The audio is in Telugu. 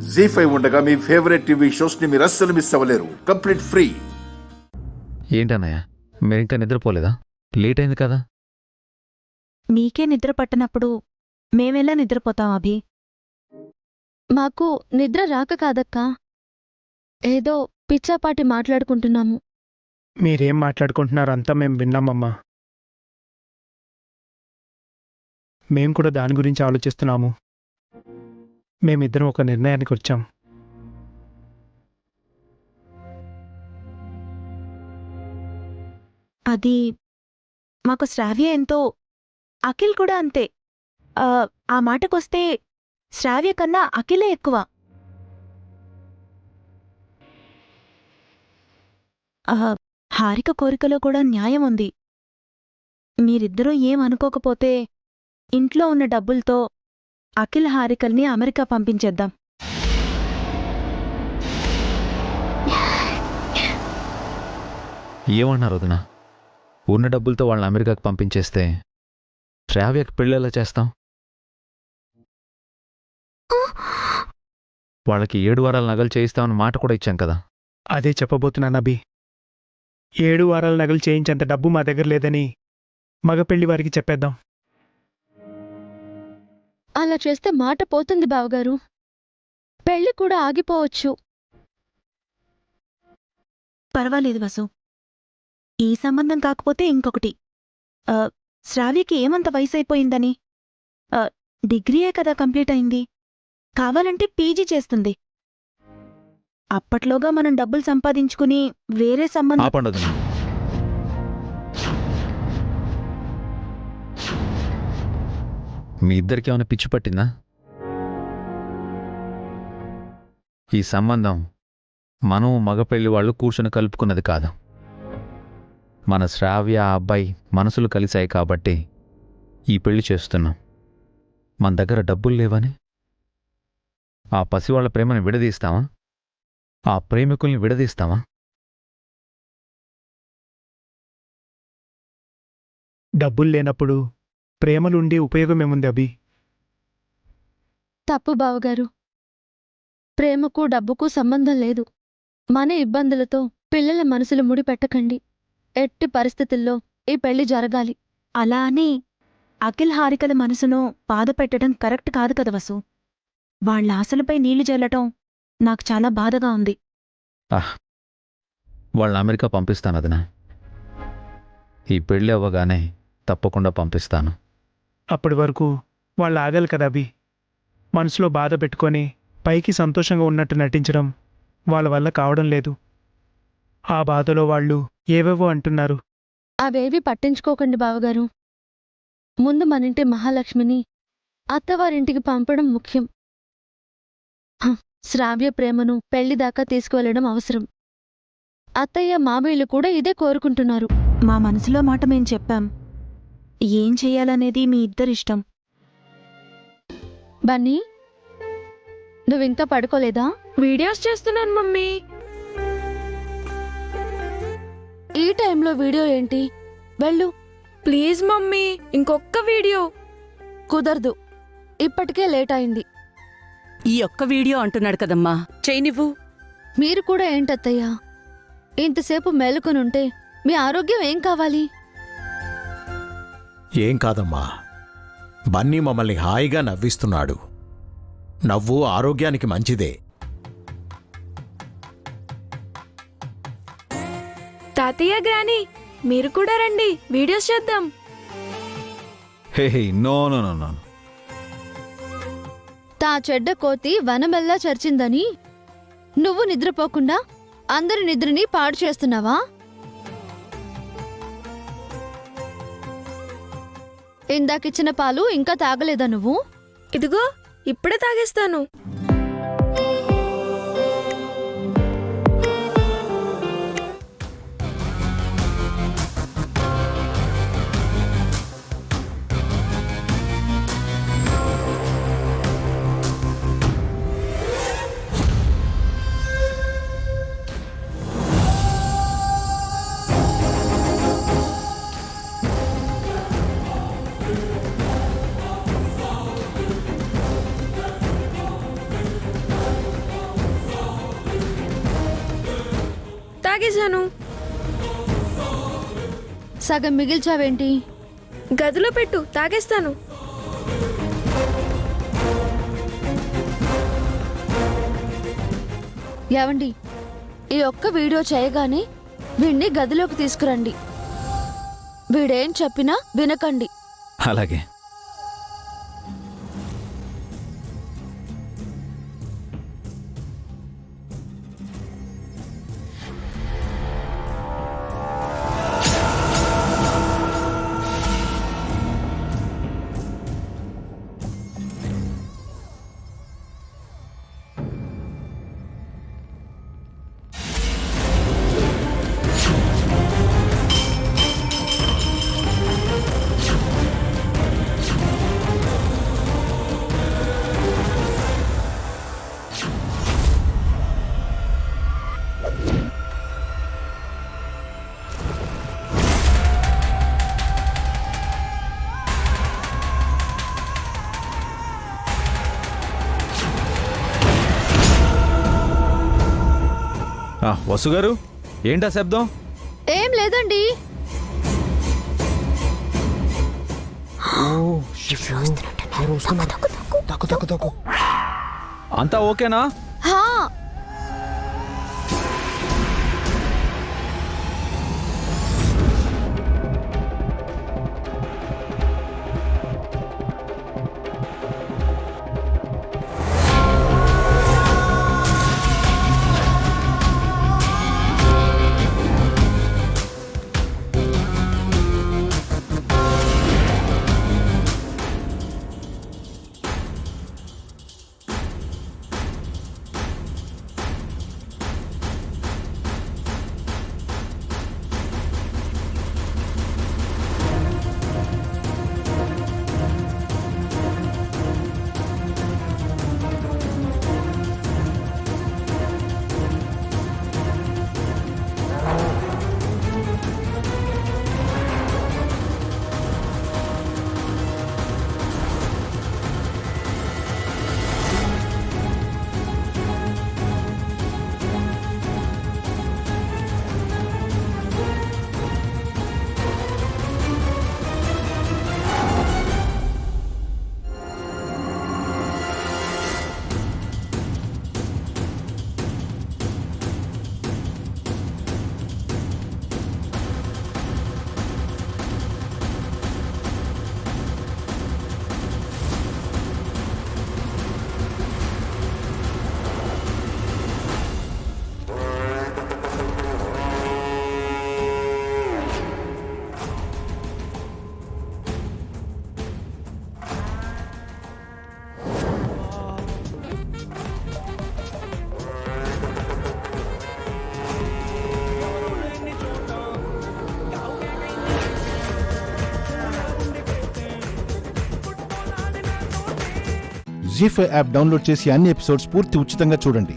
జీ5 ఉండగా మీ ఫేవరెట్ టీవీ షోస్ ని మీరు అస్సలు మిస్ అవ్వలేరు. Complete free. ఏంటన్నయ్య, మీరు ఇంకా నిద్రపోలేదా? లేట్ అయింది కదా. మీకే నిద్ర పట్టనప్పుడు మేమెలా నిద్రపోతాం అభి? మాకు నిద్ర రాక కాదక్కా, ఏదో పిచ్చాపాటి మాట్లాడుకుంటున్నాము. మీరేం మాట్లాడుకుంటున్నారో అంతా మేం విన్నామమ్మా. మేం కూడా దాని గురించి ఆలోచిస్తున్నాము. మేమిద్దరం ఒక నిర్ణయానికి వచ్చాం. అది మాకు శ్రావ్య ఎంతో, అఖిల్ కూడా అంతే. ఆ మాటకొస్తే శ్రావ్య కన్నా అఖిలే ఎక్కువ. హారిక కోరికలో కూడా న్యాయం ఉంది. మీరిద్దరూ ఏమనుకోకపోతే ఇంట్లో ఉన్న డబ్బులతో అఖిల్ హారికల్ని అమెరికా పంపించేద్దాం. ఏమన్నారు వదినా? ఉన్న డబ్బులతో వాళ్ళని అమెరికాకి పంపించేస్తే శ్రావ్యకి పెళ్ళేలా చేస్తాం? వాళ్ళకి 7 వారాల నగలు చేయిస్తామని మాట కూడా ఇచ్చాం కదా. అదే చెప్పబోతున్నాను అభి. 7 వారాల నగలు చేయించేంత డబ్బు మా దగ్గర లేదని మగ పెళ్లి వారికి చెప్పేద్దాం. అలా చేస్తే మాట పోతుంది బావగారు. పెళ్లి కూడా ఆగిపోవచ్చు. పర్వాలేదు వసు, ఈ సంబంధం కాకపోతే ఇంకొకటి. శ్రావ్యకి ఏమంత వయసైపోయిందని? డిగ్రీయే కదా కంప్లీట్ అయింది. కావాలంటే పీజీ చేస్తుంది. అప్పట్లోగా మనం డబ్బులు సంపాదించుకుని వేరే సంబంధం. ఆపండి వదినా. మీ ఇద్దరికి ఏమైనా పిచ్చి పట్టిందా? ఈ సంబంధం మనం మగ పెళ్లి వాళ్ళు కూర్చొని కలుపుకున్నది కాదు. మన శ్రావ్య ఆ అబ్బాయి మనసులు కలిశాయి కాబట్టి ఈ పెళ్లి చేస్తున్నాం. మన దగ్గర డబ్బులు లేవని ఆ పసివాళ్ల ప్రేమను విడదీస్తామా? ఆ ప్రేమికుల్ని విడదీస్తామా? డబ్బులు లేనప్పుడు ప్రేమలుండి ఉపయోగమేముంది అభి? తప్పు బావగారు. ప్రేమకు డబ్బుకు సంబంధం లేదు. మన ఇబ్బందులతో పిల్లల మనసులు ముడిపెట్టకండి. ఎట్టి పరిస్థితుల్లో ఈ పెళ్లి జరగాలి. అలా అని అఖిల్ హారికల మనసును బాధపెట్టడం కరెక్ట్ కాదు కదా వసు. వాళ్ళ ఆశలపై నీళ్లు జల్లటం నాకు చాలా బాధగా ఉంది. వాళ్ళని అమెరికా పంపిస్తాను వదినా. ఈ పెళ్ళి అవ్వగానే తప్పకుండా పంపిస్తాను. అప్పటి వరకు వాళ్ళు ఆగాలి కదా అభి. మనసులో బాధ పెట్టుకొని పైకి సంతోషంగా ఉన్నట్టు నటించడం వాళ్ళ వల్ల కావడం లేదు. ఆ బాధలో వాళ్ళు ఏవేవో అంటున్నారు. అవేవి పట్టించుకోకండి బావగారు. ముందు మనింటి మహాలక్ష్మిని అత్తవారింటికి పంపడం ముఖ్యం. శ్రావ్య ప్రేమను పెళ్లిదాకా తీసుకువెళ్లడం అవసరం. అత్తయ్య మామయ్యలు కూడా ఇదే కోరుకుంటున్నారు. మా మనసులో మాట మేం చెప్పాం. ఏం చెయ్యాలనేది మీ ఇద్దరిష్టం. బన్నీ, నువ్వింకా పడుకోలేదా? వీడియోస్ చేస్తున్నాను మమ్మీ. ఈ టైంలో వీడియో ఏంటి? వెళ్ళు. ప్లీజ్ మమ్మీ, ఇంకొక్క వీడియో. కుదరదు, ఇప్పటికే లేట్ అయింది. ఈ ఒక్క వీడియో అంటున్నాడు కదమ్మా, చేయనివ్వు. మీరు కూడా ఏంటత్తయ్యా, ఇంతసేపు మేలుకొనుంటే మీ ఆరోగ్యం ఏం కావాలి? ఏం కాదమ్మా, బన్నీ మమ్మల్ని హాయిగా నవ్విస్తున్నాడు. నవ్వు ఆరోగ్యానికి మంచిదే. తాతయ్య గ్రాని, మీరు కూడా రండి, వీడియోస్ చేద్దాం. Hey no no no no. తా చెడ్డ కోతి వనమెల్లా చర్చిందని నువ్వు నిద్రపోకుండా అందరి నిద్రని పాడు చేస్తున్నావా? ఇందాకిచ్చిన పాలు ఇంకా తాగలేదా నువ్వు? ఇదిగో ఇప్పుడే తాగేస్తాను. తాగేశాను. సగం మిగిల్చావేంటి? గదిలో పెట్టు, తాగేస్తాను. ఏవండి, ఈ ఒక్క వీడియో చేయగానే వీణ్ణి గదిలోకి తీసుకురండి. వీడేం చెప్పినా వినకండి. అలాగే. వసు గారు, ఏంటా శబ్దం? ఏం లేదండి. అంతా ఓకేనా? హా, జీ5 యాప్ డౌన్లోడ్ చేసి అన్ని ఎపిసోడ్స్ పూర్తి ఉచితంగా చూడండి.